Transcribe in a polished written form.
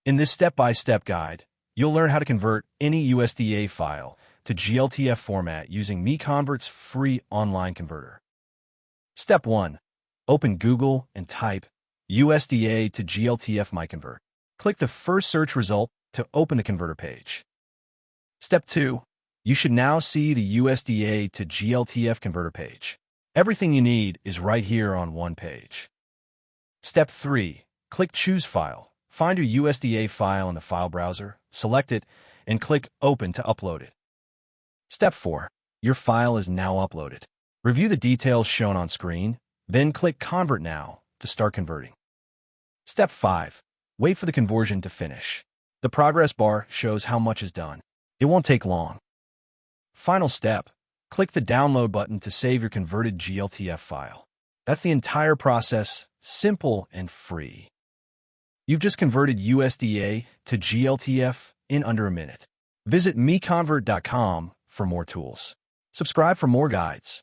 In this step-by-step guide, you'll learn how to convert any USDA file to GLTF format using MiConvert's free online converter. Step 1. Open Google and type USDA to GLTF MiConvert. Click the first search result to open the converter page. Step 2. You should now see the USDA to GLTF converter page. Everything you need is right here on one page. Step 3. Click Choose File. Find your USDA file in the file browser, select it, and click Open to upload it. Step 4. Your file is now uploaded. Review the details shown on screen, then click Convert Now to start converting. Step 5. Wait for the conversion to finish. The progress bar shows how much is done. It won't take long. Final step. Click the Download button to save your converted GLTF file. That's the entire process, simple and free. You've just converted USDA to GLTF in under a minute. Visit MiConvert.com for more tools. Subscribe for more guides.